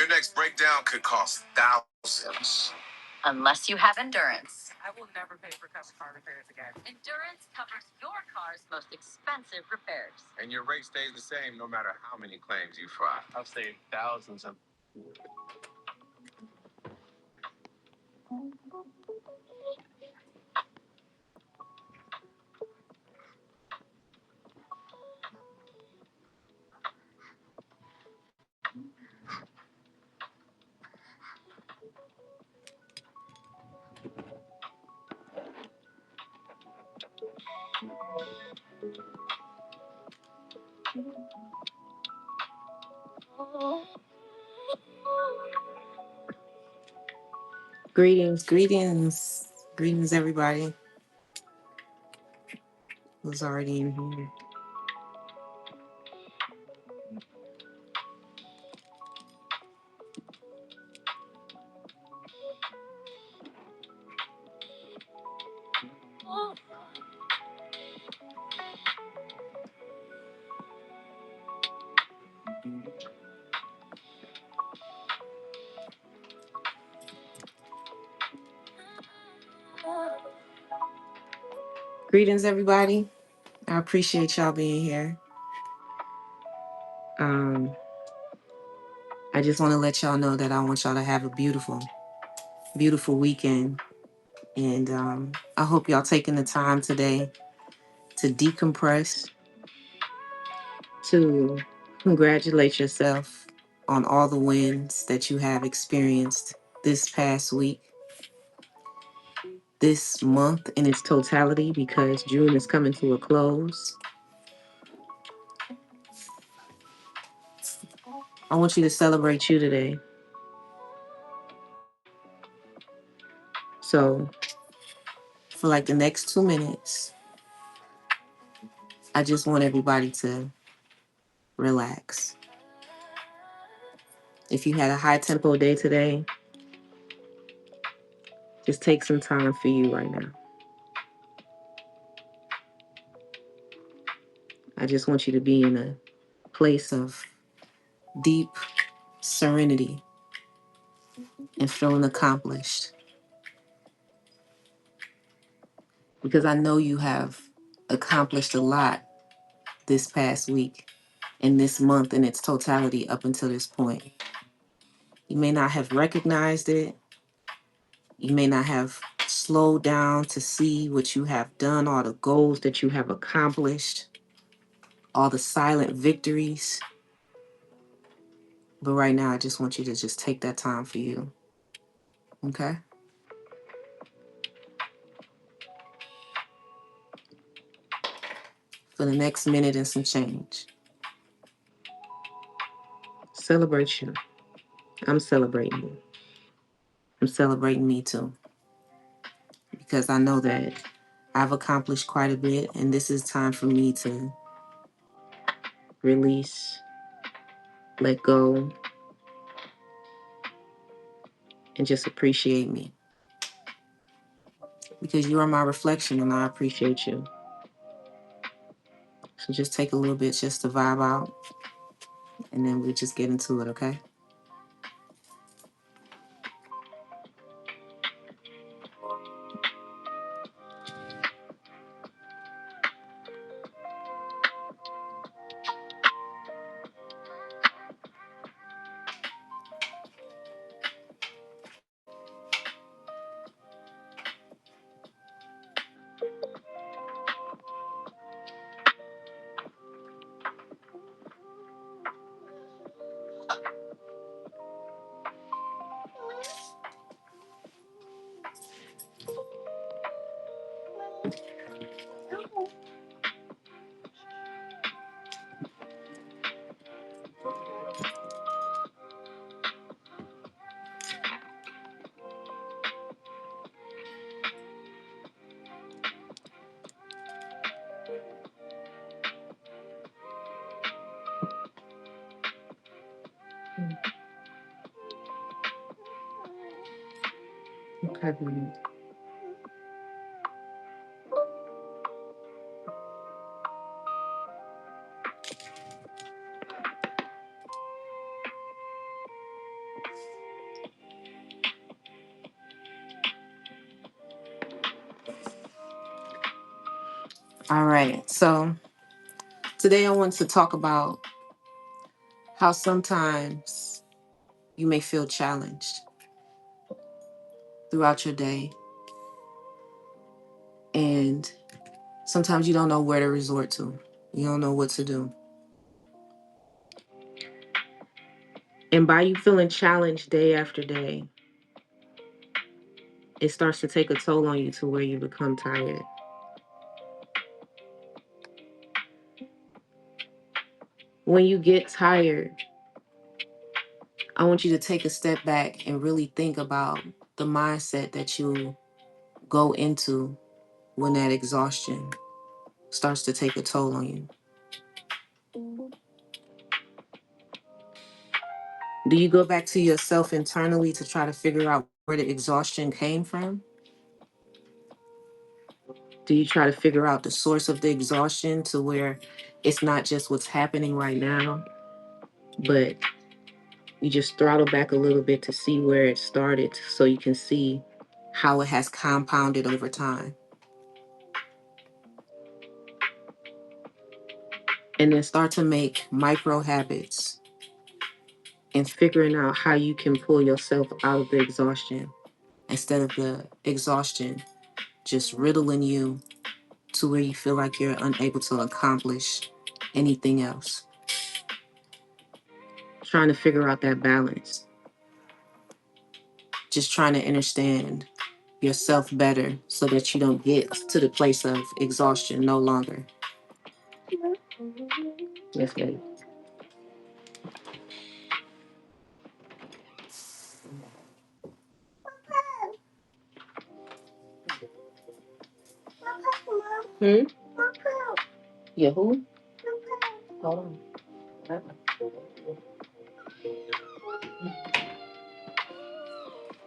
Your next breakdown could cost thousands. Unless you have endurance. I will never pay for car repairs again. Endurance covers your car's most expensive repairs. And your rate stays the same no matter how many claims you file. I've saved thousands of. Greetings, greetings, greetings, everybody who's already in here. Greetings, everybody. I appreciate y'all being here. I just want to let y'all know that I want y'all to have a beautiful, beautiful weekend. And I hope y'all taking the time today to decompress, to congratulate yourself on all the wins that you have experienced this past week, this month in its totality, because June is coming to a close. I want you to celebrate you today. So for like the next 2 minutes, I just want everybody to relax. If you had a high tempo day today, just take some time for you right now. I just want you to be in a place of deep serenity and feeling accomplished. Because I know you have accomplished a lot this past week and this month in its totality up until this point. You may not have recognized it. You may not have slowed down to see what you have done, all the goals that you have accomplished, all the silent victories. But right now, I just want you to just take that time for you. Okay? For the next minute and some change. Celebrate you. I'm celebrating you. I'm celebrating me too. Because I know that I've accomplished quite a bit, and this is time for me to release, let go, and just appreciate me. Because you are my reflection, and I appreciate you. So just take a little bit just to vibe out, and then we just get into it, okay? Okay. All right. So today I want to talk about how sometimes you may feel challenged throughout your day, and sometimes you don't know where to resort to. You don't know what to do. And by you feeling challenged day after day, it starts to take a toll on you to where you become tired. When you get tired, I want you to take a step back and really think about the mindset that you go into when that exhaustion starts to take a toll on you. Do you go back to yourself internally to try to figure out where the exhaustion came from? Do you try to figure out the source of the exhaustion to where it's not just what's happening right now, but you just throttle back a little bit to see where it started so you can see how it has compounded over time? And then start to make micro habits and figuring out how you can pull yourself out of the exhaustion instead of the exhaustion just riddling you to where you feel like you're unable to accomplish anything else. Trying to figure out that balance. Just trying to understand yourself better so that you don't get to the place of exhaustion no longer. Yes, baby. Hmm? Yeah, who? Hold on.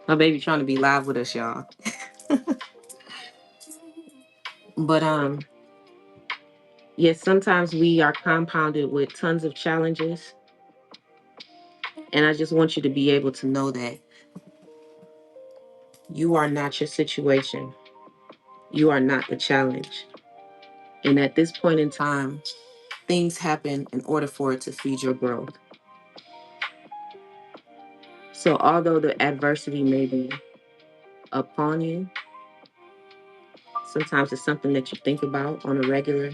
My baby trying to be live with us, y'all. But yes, sometimes we are compounded with tons of challenges. And I just want you to be able to know that you are not your situation. You are not the challenge. And at this point in time, things happen in order for it to feed your growth. So although the adversity may be upon you, sometimes it's something that you think about on a regular,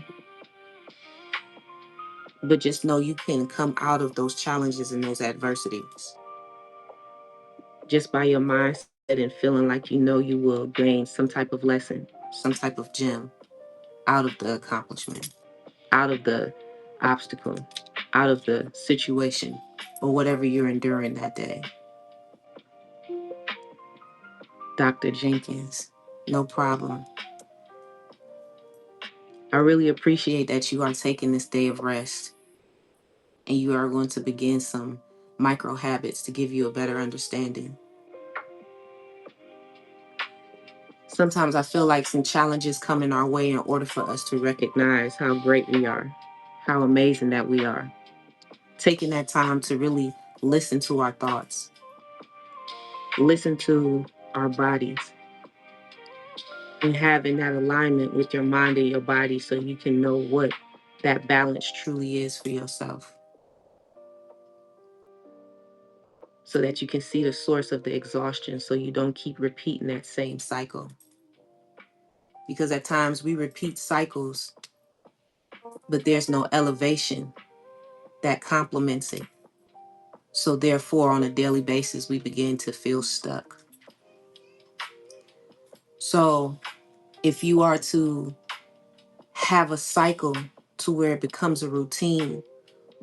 but just know you can come out of those challenges and those adversities just by your mindset and feeling like you know you will gain some type of lesson, some type of gem out of the accomplishment, out of the obstacle, out of the situation, or whatever you're enduring that day. Dr. Jenkins, no problem. I really appreciate that you are taking this day of rest and you are going to begin some micro habits to give you a better understanding. Sometimes I feel like some challenges come in our way in order for us to recognize how great we are, how amazing that we are. Taking that time to really listen to our thoughts, listen to our bodies, and having that alignment with your mind and your body so you can know what that balance truly is for yourself. So that you can see the source of the exhaustion so you don't keep repeating that same cycle. Because at times we repeat cycles, but there's no elevation that complements it. So therefore, on a daily basis, we begin to feel stuck. So if you are to have a cycle to where it becomes a routine,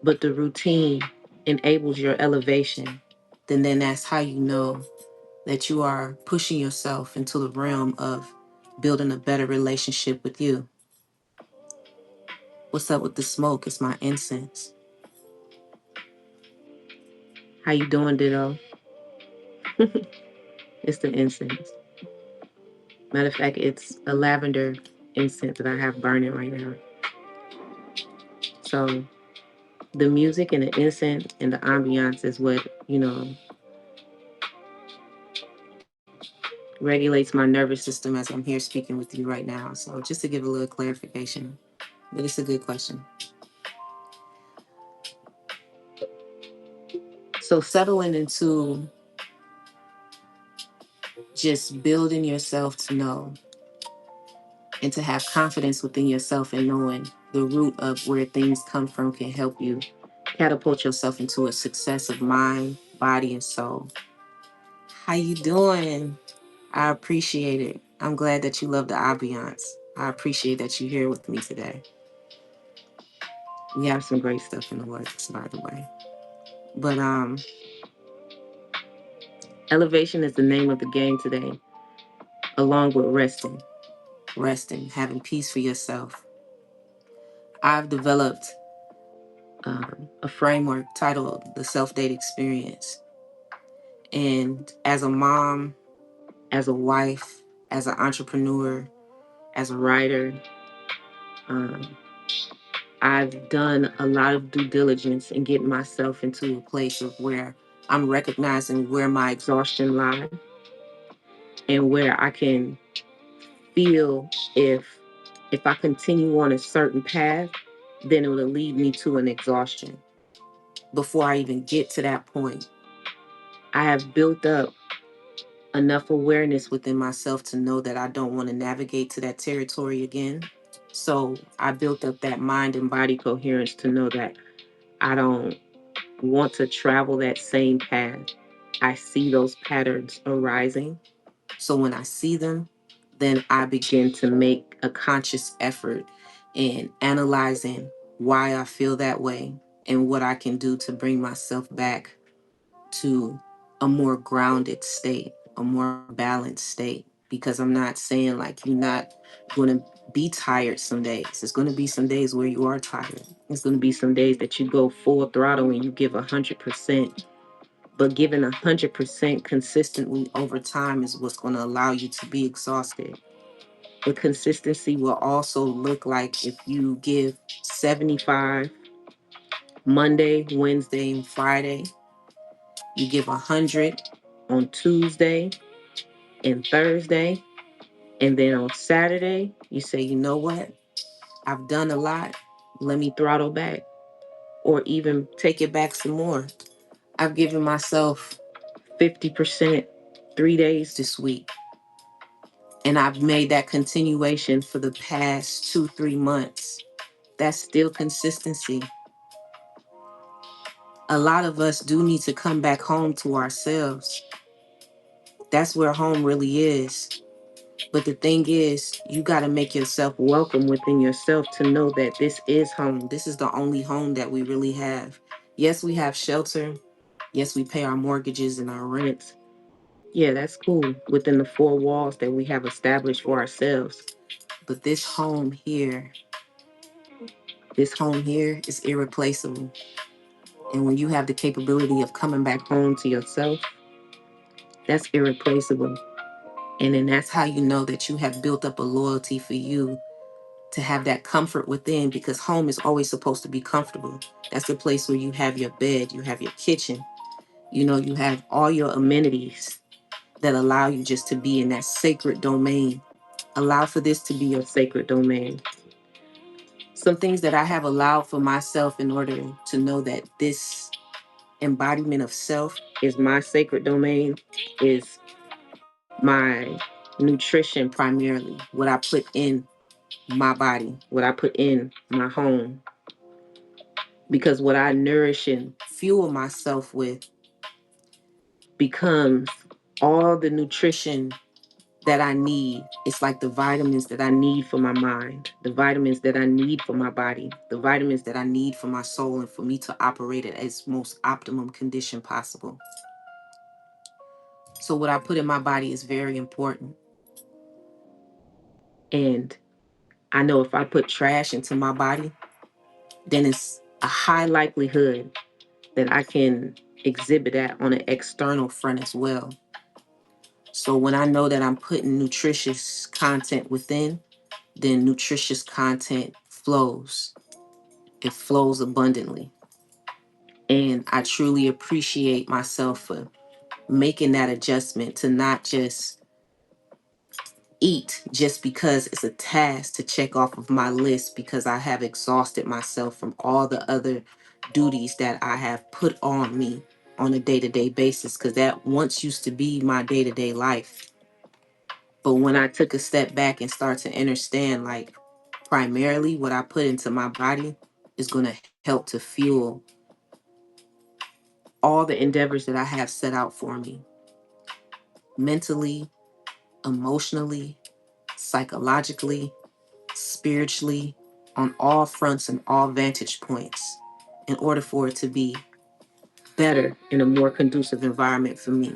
but the routine enables your elevation, then that's how you know that you are pushing yourself into the realm of building a better relationship with you. What's up with the smoke? It's my incense. How you doing, Ditto? It's the incense. Matter of fact, it's a lavender incense that I have burning right now. So the music and the incense and the ambiance is what, regulates my nervous system as I'm here speaking with you right now. So just to give a little clarification, but it's a good question. So settling into just building yourself to know and to have confidence within yourself and knowing the root of where things come from can help you catapult yourself into a success of mind, body, and soul. How you doing? I appreciate it. I'm glad that you love the ambiance. I appreciate that you're here with me today. We have some great stuff in the works, by the way. But elevation is the name of the game today, along with resting, having peace for yourself. I've developed a framework titled the Self-Date Experience. And as a mom, as a wife, as an entrepreneur, as a writer, um, I've done a lot of due diligence in getting myself into a place of where I'm recognizing where my exhaustion lies and where I can feel if I continue on a certain path, then it will lead me to an exhaustion. Before I even get to that point, I have built up enough awareness within myself to know that I don't want to navigate to that territory again. So I built up that mind and body coherence to know that I don't want to travel that same path. I see those patterns arising. So when I see them, then I begin to make a conscious effort in analyzing why I feel that way and what I can do to bring myself back to a more grounded state, a more balanced state. Because I'm not saying like you're not going to be tired some days. There's going to be some days where you are tired. There's going to be some days that you go full throttle and you give 100%. But giving 100% consistently over time is what's going to allow you to be exhausted. But consistency will also look like if you give 75 Monday, Wednesday, and Friday. You give 100 on Tuesday and Thursday. And then on Saturday, you say, you know what? I've done a lot. Let me throttle back or even take it back some more. I've given myself 50% 3 days this week. And I've made that continuation for the past 2, 3 months. That's still consistency. A lot of us do need to come back home to ourselves. That's where home really is. But the thing is, you got to make yourself welcome within yourself to know that this is home. This is the only home that we really have. Yes, we have shelter. Yes, we pay our mortgages and our rents. Yeah, that's cool within the four walls that we have established for ourselves. But this home here is irreplaceable. And when you have the capability of coming back home to yourself, that's irreplaceable. And then that's how you know that you have built up a loyalty for you to have that comfort within, because home is always supposed to be comfortable. That's the place where you have your bed, you have your kitchen, you have all your amenities that allow you just to be in that sacred domain. Allow for this to be your sacred domain. Some things that I have allowed for myself in order to know that this embodiment of self is my sacred domain is my nutrition primarily, what I put in my body, what I put in my home. Because what I nourish and fuel myself with becomes all the nutrition that I need. It's like the vitamins that I need for my mind, the vitamins that I need for my body, the vitamins that I need for my soul, and for me to operate at its most optimum condition possible. So what I put in my body is very important. And I know if I put trash into my body, then it's a high likelihood that I can exhibit that on an external front as well. So when I know that I'm putting nutritious content within, then nutritious content flows. It flows abundantly. And I truly appreciate myself for making that adjustment to not just eat just because it's a task to check off of my list because I have exhausted myself from all the other duties that I have put on me on a day-to-day basis, because that once used to be my day-to-day life. But when I took a step back and start to understand, like, primarily what I put into my body is going to help to fuel all the endeavors that I have set out for me, mentally, emotionally, psychologically, spiritually, on all fronts and all vantage points, in order for it to be better in a more conducive environment for me.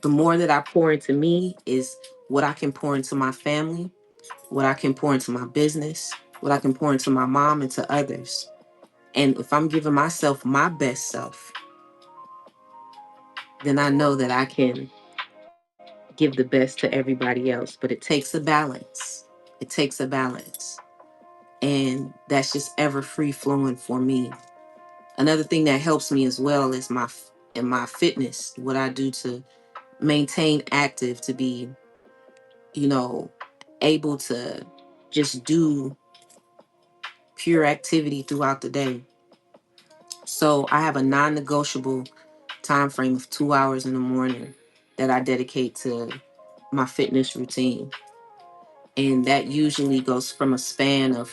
The more that I pour into me is what I can pour into my family, what I can pour into my business, what I can pour into my mom and to others. And if I'm giving myself my best self, then I know that I can give the best to everybody else. But it takes a balance. It takes a balance. And that's just ever free flowing for me. Another thing that helps me as well is my fitness, what I do to maintain active, to be, you know, able to just do pure activity throughout the day. So I have a non-negotiable time frame of 2 hours in the morning that I dedicate to my fitness routine. And that usually goes from a span of,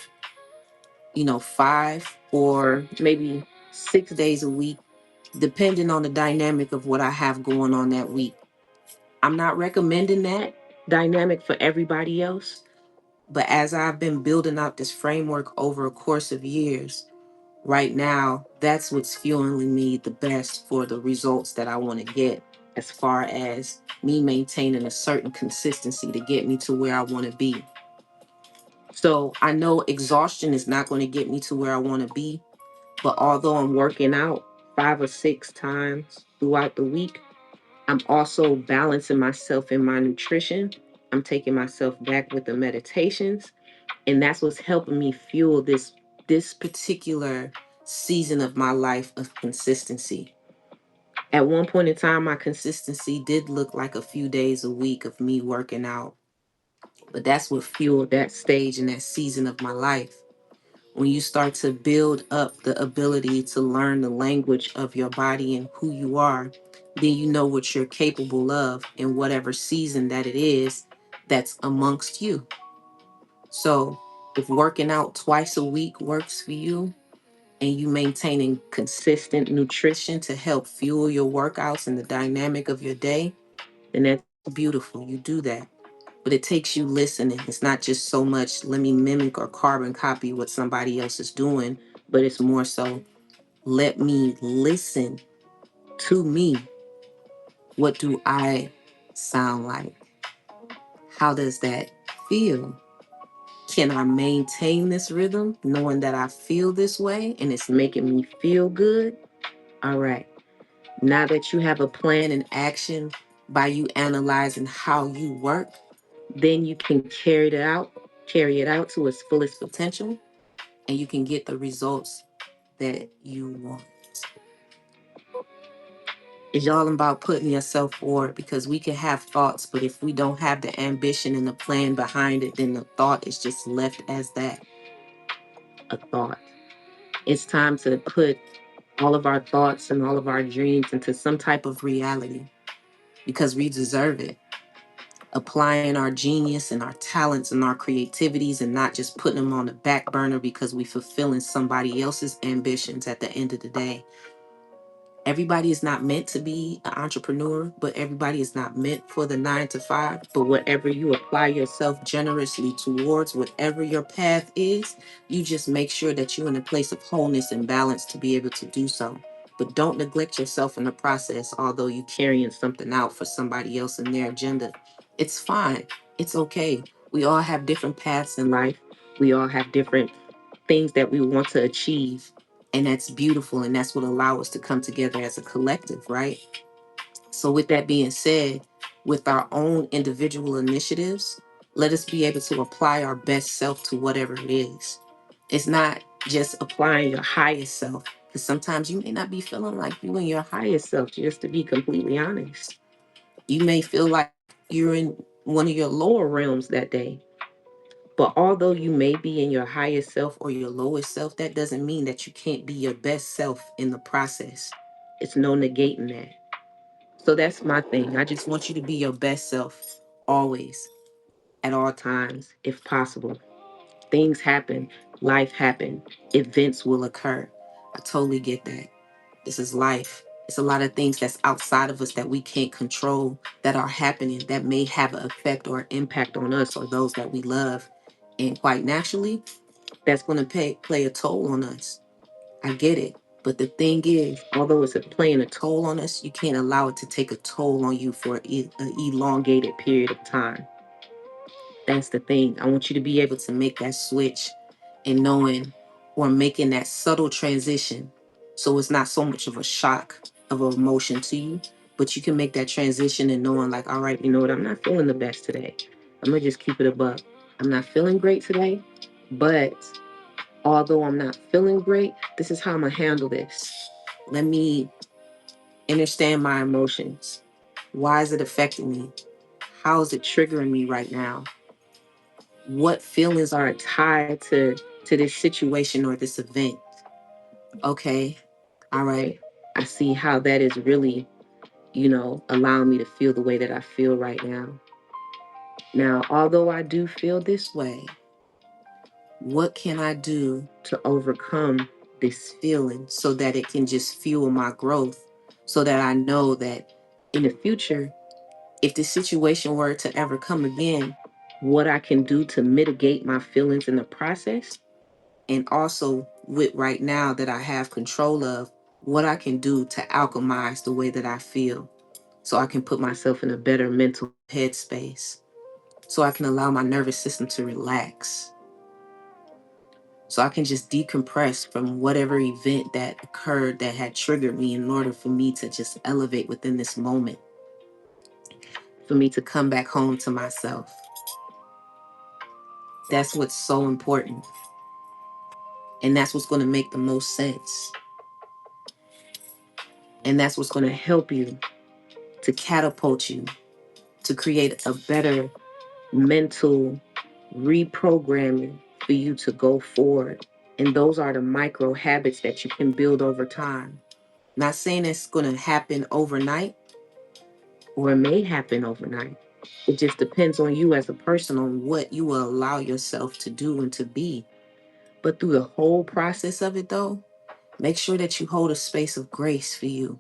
5 or maybe 6 days a week, depending on the dynamic of what I have going on that week. I'm not recommending that dynamic for everybody else, but as I've been building out this framework over a course of years, right now, that's what's fueling me the best for the results that I want to get, as far as me maintaining a certain consistency to get me to where I want to be. So I know exhaustion is not going to get me to where I want to be, but although I'm working out 5 or 6 times throughout the week, I'm also balancing myself in my nutrition. I'm taking myself back with the meditations, and that's what's helping me fuel this particular season of my life of consistency. At one point in time, my consistency did look like a few days a week of me working out, but that's what fueled that stage and that season of my life. When you start to build up the ability to learn the language of your body and who you are, then you know what you're capable of in whatever season that it is that's amongst you. So if working out twice a week works for you and you maintaining consistent nutrition to help fuel your workouts and the dynamic of your day, then that's beautiful. You do that. But it takes you listening. It's not just so much let me mimic or carbon copy what somebody else is doing, but it's more so let me listen to me. What do I sound like? How does that feel? Can I maintain this rhythm knowing that I feel this way and it's making me feel good? All right. Now that you have a plan and action by you analyzing how you work, then you can carry it out to its fullest potential, and you can get the results that you want. It's all about putting yourself forward, because we can have thoughts, but if we don't have the ambition and the plan behind it, then the thought is just left as that, a thought. It's time to put all of our thoughts and all of our dreams into some type of reality, because we deserve it. Applying our genius and our talents and our creativities, and not just putting them on the back burner because we fulfilling somebody else's ambitions at the end of the day. Everybody is not meant to be an entrepreneur, but everybody is not meant for the 9 to 5. But whatever you apply yourself generously towards, whatever your path is, you just make sure that you're in a place of wholeness and balance to be able to do so. But don't neglect yourself in the process, although you're carrying something out for somebody else and their agenda. It's fine. It's okay. We all have different paths in life. We all have different things that we want to achieve, and that's beautiful, and that's what allows us to come together as a collective, right? So with that being said, with our own individual initiatives, let us be able to apply our best self to whatever it is. It's not just applying your highest self, because sometimes you may not be feeling like you and your highest self, just to be completely honest. You may feel like you're in one of your lower realms that day. But although you may be in your highest self or your lowest self, that doesn't mean that you can't be your best self in the process. It's no negating that. So that's my thing. I just want you to be your best self always, at all times, if possible. Things happen, life happen, events will occur. I totally get that. This is life. It's a lot of things that's outside of us that we can't control that are happening that may have an effect or impact on us or those that we love. And quite naturally, that's going to play a toll on us. I get it. But the thing is, although it's playing a toll on us, you can't allow it to take a toll on you for an elongated period of time. That's the thing. I want you to be able to make that switch and knowing or making that subtle transition. So it's not so much of a shock of an emotion to you, but you can make that transition and knowing like, all right, you know what? I'm not feeling the best today. I'm going to just keep it above. I'm not feeling great today, but although I'm not feeling great, this is how I'm going to handle this. Let me understand my emotions. Why is it affecting me? How is it triggering me right now? What feelings are tied to this situation or this event? Okay, all right. I see how that is really, allowing me to feel the way that I feel right now. Now, although I do feel this way, what can I do to overcome this feeling so that it can just fuel my growth, so that I know that in the future, if this situation were to ever come again, what I can do to mitigate my feelings in the process, and also with right now that I have control of, what I can do to alchemize the way that I feel so I can put myself in a better mental headspace, so I can allow my nervous system to relax, so I can just decompress from whatever event that occurred that had triggered me in order for me to just elevate within this moment, for me to come back home to myself. That's what's so important. And that's what's going to make the most sense. And that's what's going to help you to catapult you to create a better mental reprogramming for you to go forward. And those are the micro habits that you can build over time. Not saying it's going to happen overnight, or it may happen overnight. It just depends on you as a person on what you will allow yourself to do and to be. But through the whole process of it, though, make sure that you hold a space of grace for you.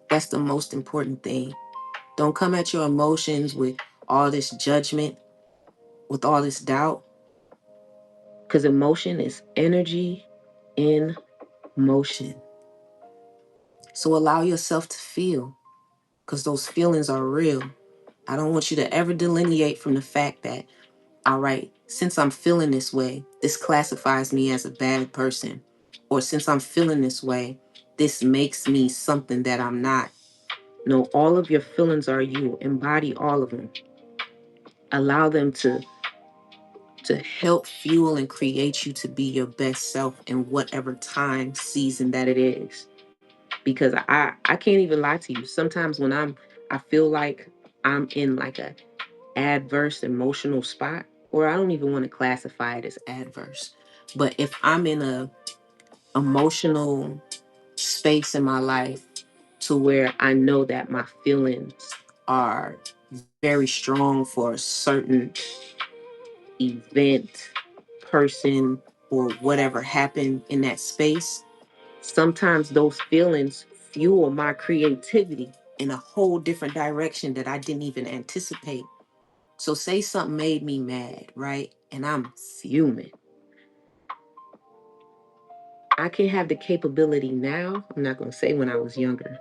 That's the most important thing. Don't come at your emotions with all this judgment, with all this doubt, because emotion is energy in motion. So allow yourself to feel, because those feelings are real. I don't want you to ever delineate from the fact that, all right, since I'm feeling this way, this classifies me as a bad person. Or since I'm feeling this way, this makes me something that I'm not. No, all of your feelings are you. Embody all of them. Allow them to help fuel and create you to be your best self in whatever time season that it is. Because I can't even lie to you. Sometimes when I feel like I'm in like a adverse emotional spot, or I don't even want to classify it as adverse, but if I'm in a emotional space in my life to where I know that my feelings are very strong for a certain event, person, or whatever happened in that space, sometimes those feelings fuel my creativity in a whole different direction that I didn't even anticipate. So say something made me mad, right? And I'm fuming. I can have the capability now. I'm not going to say when I was younger,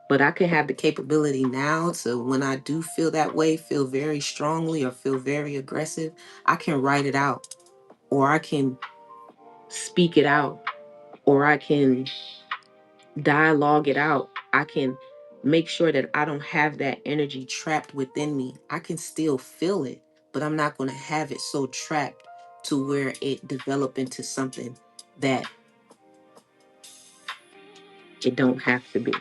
but I can have the capability now to, when I do feel that way, feel very strongly or feel very aggressive, I can write it out, or I can speak it out, or I can dialogue it out. I can make sure that I don't have that energy trapped within me. I can still feel it, but I'm not going to have it so trapped to where it develop into something that it don't have to be.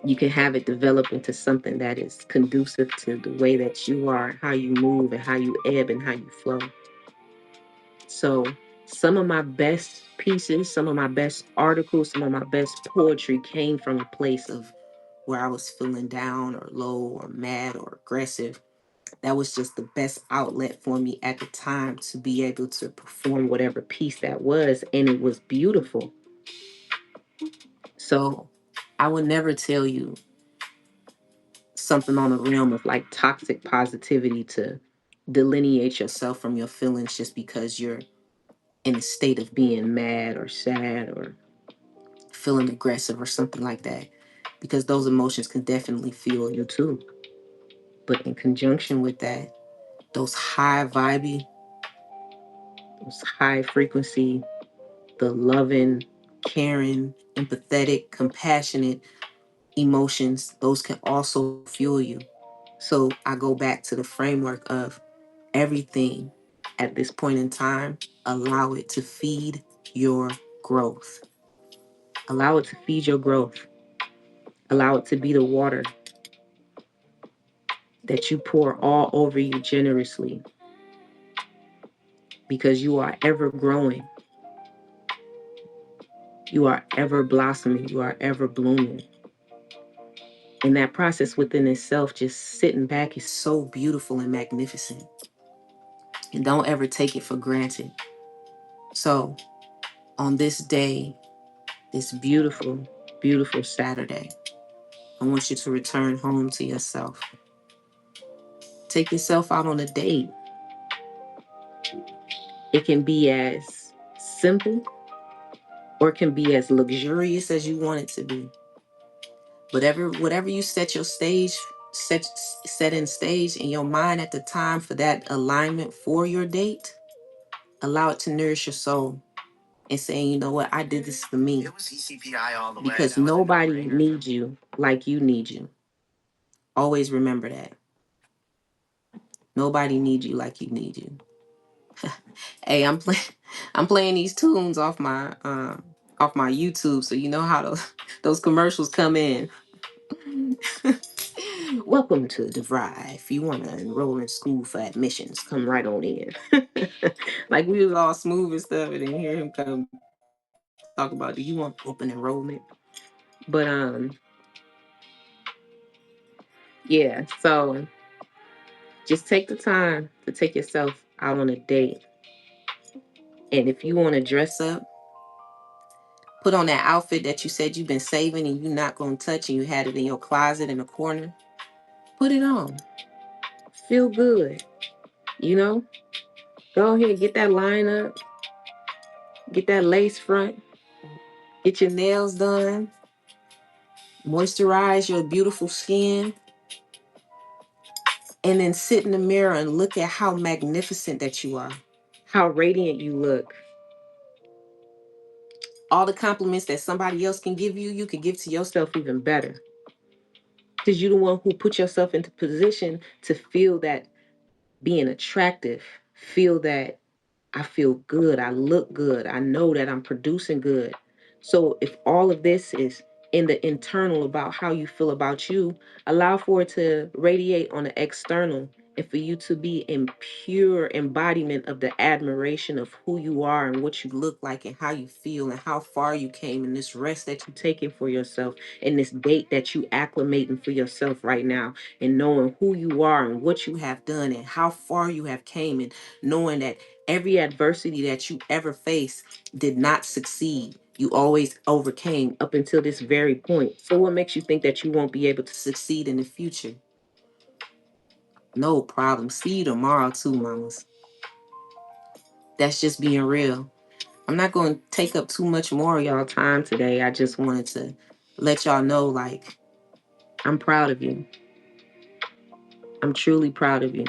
You can have it develop into something that is conducive to the way that you are, how you move, and how you ebb and how you flow. So, some of my best pieces, some of my best articles, some of my best poetry came from a place of where I was feeling down or low or mad or aggressive. That was just the best outlet for me at the time to be able to perform whatever piece that was. And it was beautiful. So I would never tell you something on the realm of like toxic positivity to delineate yourself from your feelings just because you're in a state of being mad or sad or feeling aggressive or something like that. Because those emotions can definitely fuel you too. But in conjunction with that, those high vibey, those high frequency, the loving, caring, empathetic, compassionate emotions, those can also fuel you. So I go back to the framework of everything at this point in time, allow it to feed your growth. Allow it to feed your growth. Allow it to be the water that you pour all over you generously because you are ever growing. You are ever blossoming. You are ever blooming. And that process within itself, just sitting back, is so beautiful and magnificent. And don't ever take it for granted. So, on this day, this beautiful, beautiful Saturday, I want you to return home to yourself. Take yourself out on a date. It can be as simple or it can be as luxurious as you want it to be. Whatever you set your stage, set in stage in your mind at the time for that alignment for your date, allow it to nourish your soul and saying, you know what, I did this for me. Because nobody needs you like you need you. Always remember that. Nobody needs you like you need you. Hey, I'm playing these tunes off my YouTube, so you know how those commercials come in. Welcome to DeVry. If you want to enroll in school for admissions, come right on in. Like we was all smooth and stuff, and then hear him come talk about, do you want open enrollment? But yeah. So just take the time to take yourself out on a date, and if you want to dress up, put on that outfit that you said you've been saving and you're not gonna touch, and you had it in your closet in the corner. Put it on. Feel good. You know. Go ahead, get that line up, get that lace front, get your nails done, moisturize your beautiful skin, and then sit in the mirror and look at how magnificent that you are, how radiant you look. All the compliments that somebody else can give you, you can give to yourself even better. Because you're the one who put yourself into position to feel that being attractive, feel that I feel good. I look good. I know that I'm producing good. So if all of this is in the internal about how you feel about you, allow for it to radiate on the external and for you to be in pure embodiment of the admiration of who you are and what you look like and how you feel and how far you came and this rest that you're taking for yourself and this date that you acclimating for yourself right now and knowing who you are and what you have done and how far you have came and knowing that every adversity that you ever faced did not succeed. You always overcame up until this very point. So what makes you think that you won't be able to succeed in the future? No problem. See you tomorrow too, mamas. That's just being real. I'm not going to take up too much more of y'all time today. I just wanted to let y'all know, like, I'm proud of you. I'm truly proud of you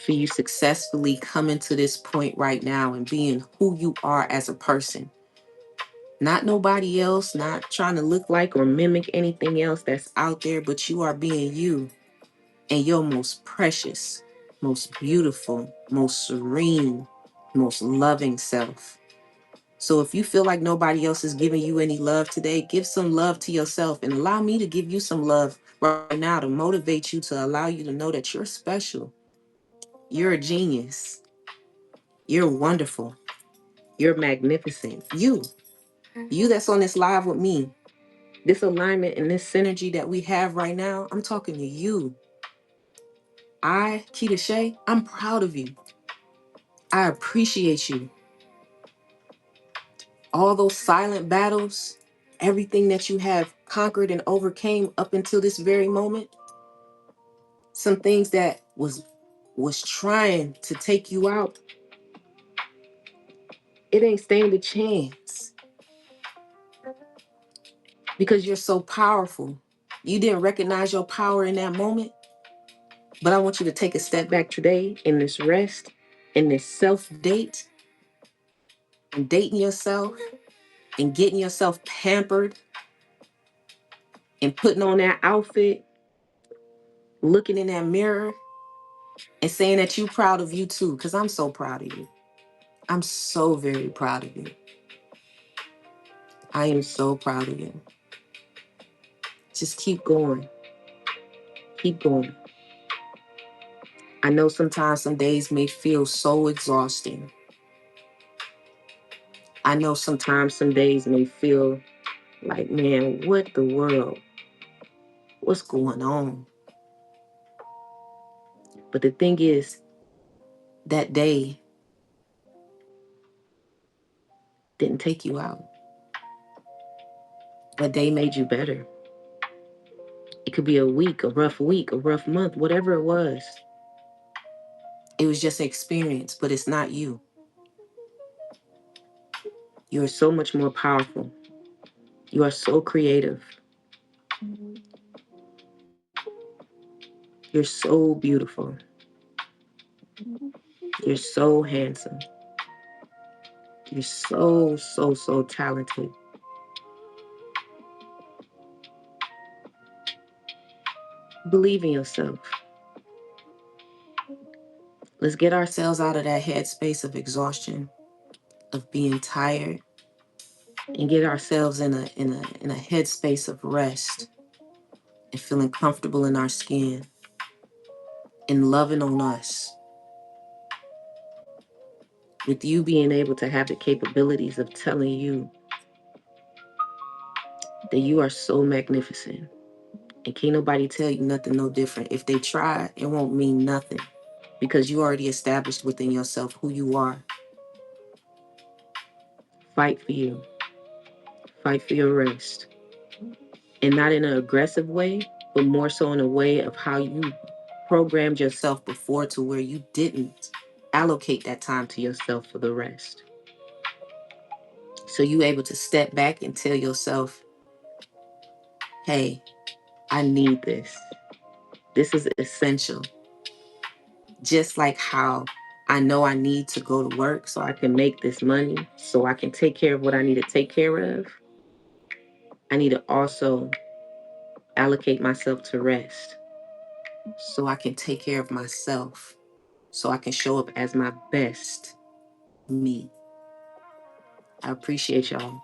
for you successfully coming to this point right now and being who you are as a person. Not nobody else, not trying to look like or mimic anything else that's out there, but you are being you and your most precious, most beautiful, most serene, most loving self. So if you feel like nobody else is giving you any love today, give some love to yourself and allow me to give you some love right now to motivate you, to allow you to know that you're special. You're a genius. You're wonderful. You're magnificent. You that's on this live with me, this alignment and this synergy that we have right now, I'm talking to you. Keda Shea, I'm proud of you. I appreciate you. All those silent battles, everything that you have conquered and overcame up until this very moment, some things that was trying to take you out, it ain't stand a chance because you're so powerful. You didn't recognize your power in that moment, but I want you to take a step back today in this rest, in this self-date, and dating yourself and getting yourself pampered and putting on that outfit, looking in that mirror and saying that you're proud of you too, because I'm so proud of you. I'm so very proud of you. I am so proud of you. Just keep going. Keep going. I know sometimes some days may feel so exhausting. I know sometimes some days may feel like, man, what the world? What's going on? But the thing is, that day didn't take you out. That day made you better. It could be a week, a rough month, whatever it was. It was just an experience, but it's not you. You are so much more powerful. You are so creative. You're so beautiful. You're so handsome. You're so, so, so talented. Believe in yourself. Let's get ourselves out of that headspace of exhaustion, of being tired, and get ourselves in a headspace of rest and feeling comfortable in our skin and loving on us. With you being able to have the capabilities of telling you that you are so magnificent. And can't nobody tell you nothing no different. If they try, it won't mean nothing because you already established within yourself who you are. Fight for you. Fight for your rest. And not in an aggressive way, but more so in a way of how you programmed yourself before to where you didn't allocate that time to yourself for the rest. So you able to step back and tell yourself, hey, I need this. This is essential. Just like how I know I need to go to work so I can make this money, so I can take care of what I need to take care of. I need to also allocate myself to rest so I can take care of myself, so I can show up as my best me. I appreciate y'all.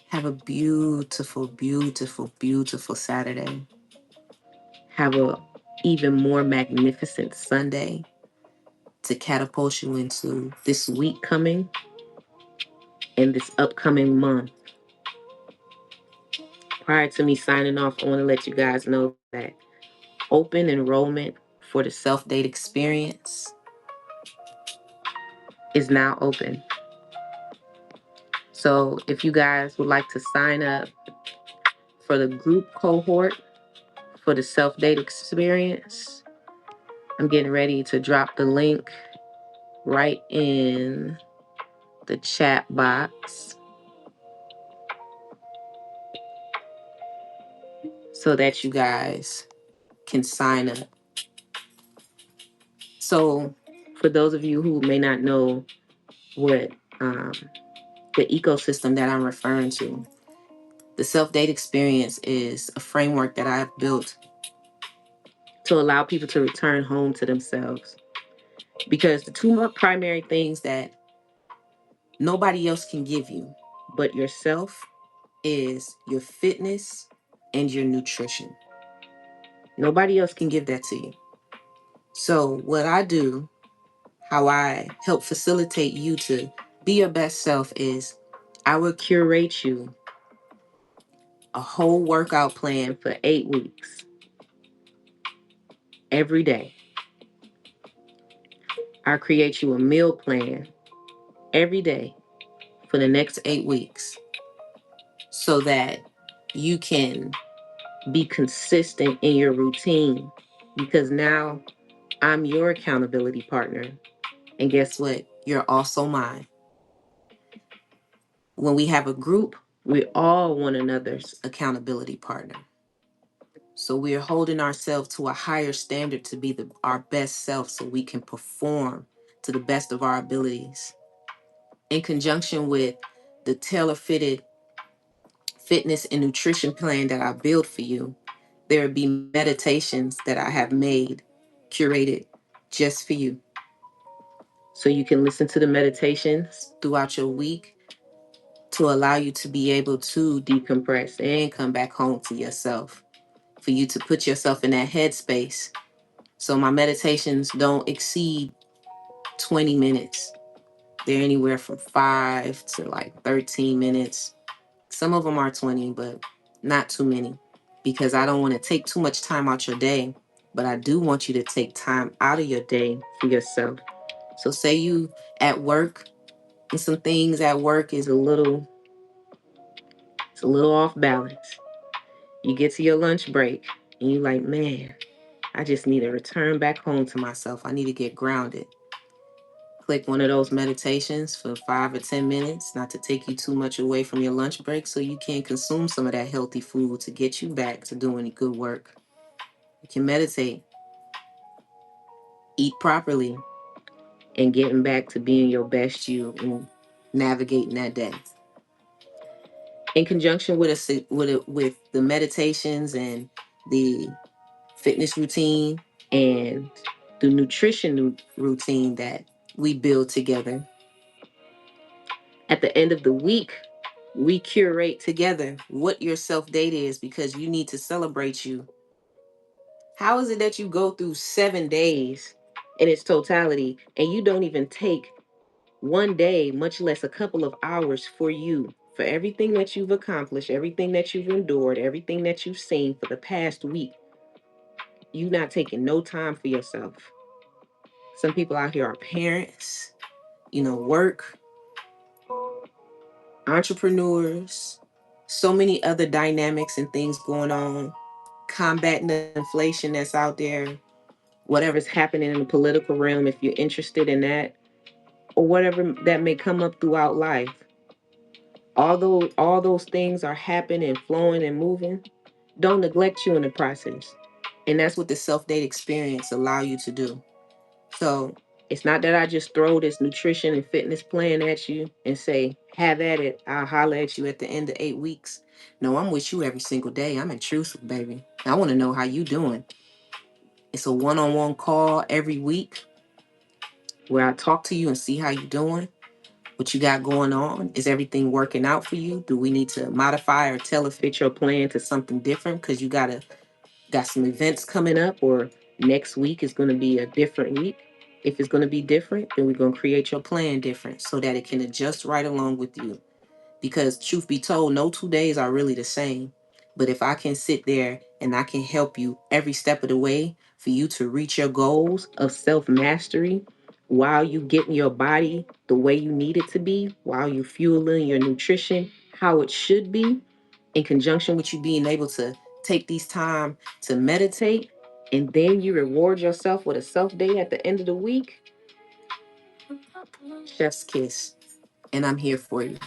Have a beautiful, beautiful, beautiful Saturday. Have a even more magnificent Sunday to catapult you into this week coming and this upcoming month. Prior to me signing off, I want to let you guys know that open enrollment for the self-date experience is now open. So if you guys would like to sign up for the group cohort for the self-date experience, I'm getting ready to drop the link right in the chat box so that you guys can sign up. So for those of you who may not know what the ecosystem that I'm referring to, the self-date experience is a framework that I've built to allow people to return home to themselves. Because the two primary things that Nobody else can give you but yourself is your fitness and your nutrition. Nobody else can give that to you. So, what I do, how I help facilitate you to be your best self is I will curate you a whole workout plan for 8 weeks every day. I create you a meal plan every day for the next 8 weeks so that you can be consistent in your routine because now I'm your accountability partner. And guess what? You're also mine. When we have a group, we're all one another's accountability partner. So we're holding ourselves to a higher standard to be our best self so we can perform to the best of our abilities. In conjunction with the tailor fitted fitness and nutrition plan that I build for you, there will be meditations that I have made, curated just for you. So you can listen to the meditations throughout your week to allow you to be able to decompress and come back home to yourself, for you to put yourself in that headspace. So my meditations don't exceed 20 minutes. They're anywhere from 5 to like 13 minutes. Some of them are 20, but not too many because I don't want to take too much time out your day, but I do want you to take time out of your day for yourself. So say you at work and some things at work is it's a little off balance. You get to your lunch break and you like, man, I just need to return back home to myself. I need to get grounded. Click one of those meditations for 5 or 10 minutes, not to take you too much away from your lunch break so you can consume some of that healthy food to get you back to doing good work. You can meditate, eat properly, and getting back to being your best you and navigating that day. In conjunction with the meditations and the fitness routine and the nutrition routine that we build together, at the end of the week, we curate together what your self date is because you need to celebrate you. How is it that you go through 7 days in its totality and you don't even take one day, much less a couple of hours for you, for everything that you've accomplished, everything that you've endured, everything that you've seen for the past week? You not taking no time for yourself. Some people out here are parents, work, entrepreneurs, so many other dynamics and things going on, combating the inflation that's out there, whatever's happening in the political realm, if you're interested in that, or whatever that may come up throughout life. Although all those things are happening and flowing and moving, don't neglect you in the process. And that's what the self-date experience allow you to do. So it's not that I just throw this nutrition and fitness plan at you and say, have at it. I'll holler at you at the end of 8 weeks. No, I'm with you every single day. I'm intrusive, baby. I want to know how you doing. It's a one-on-one call every week where I talk to you and see how you doing, what you got going on. Is everything working out for you? Do we need to modify or tailor fit your plan to something different because you got some events coming up, or next week is going to be a different week? If it's going to be different, then we're going to create your plan different so that it can adjust right along with you. Because truth be told, no 2 days are really the same. But if I can sit there and I can help you every step of the way for you to reach your goals of self-mastery while you getting your body the way you need it to be, while you fueling your nutrition how it should be, in conjunction with you being able to take these time to meditate, and then you reward yourself with a self-day at the end of the week, chef's kiss. And I'm here for you.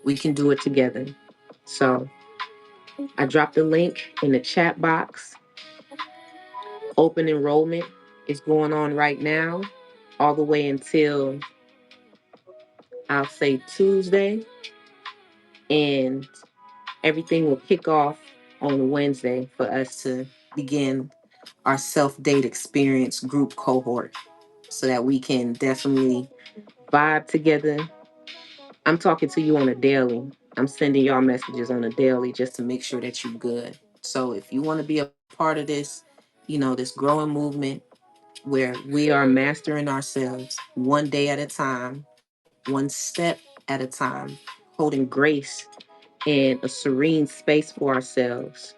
We can do it together. So I dropped the link in the chat box. Open enrollment is going on right now, all the way until I'll say Tuesday. And everything will kick off on Wednesday for us to begin our self-date experience group cohort so that we can definitely vibe together, I'm talking to you on a daily. I'm sending y'all messages on a daily just to make sure that you're good. So if you want to be a part of this, this growing movement where we are mastering ourselves one day at a time, one step at a time, holding grace and a serene space for ourselves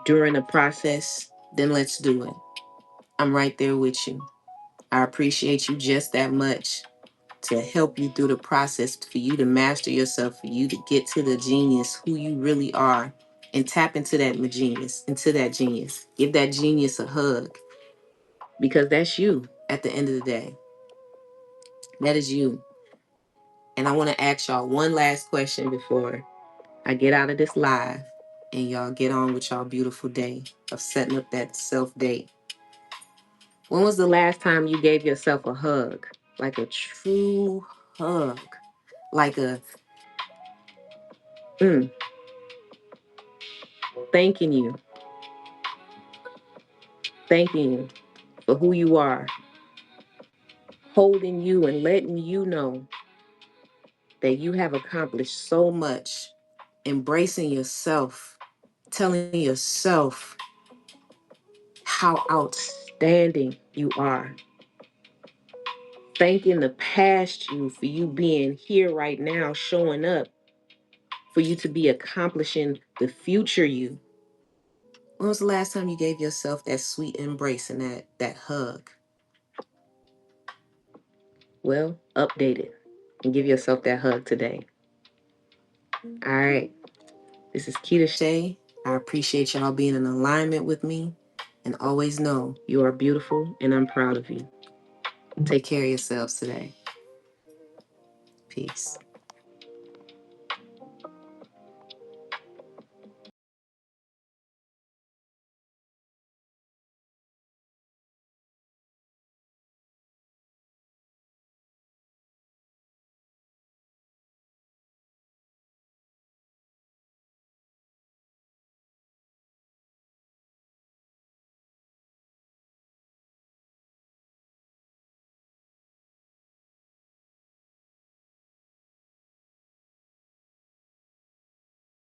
during the process, then let's do it. I'm right there with you. I appreciate you just that much to help you through the process, for you to master yourself, for you to get to the genius, who you really are, and tap into that genius. Give that genius a hug because that's you at the end of the day. That is you. And I want to ask y'all one last question before I get out of this live and y'all get on with y'all beautiful day of setting up that self date. When was the last time you gave yourself a hug? Like a true hug. Like a mm, thanking you, thanking you for who you are, holding you and letting you know that you have accomplished so much, embracing yourself, telling yourself how outstanding you are, thanking the past you for you being here right now, showing up for you to be accomplishing the future you. When was the last time you gave yourself that sweet embrace and that hug? Well, update it and give yourself that hug today. All right. This is Keda Shea. I appreciate y'all being in alignment with me. And always know you are beautiful and I'm proud of you. Take care of yourselves today. Peace.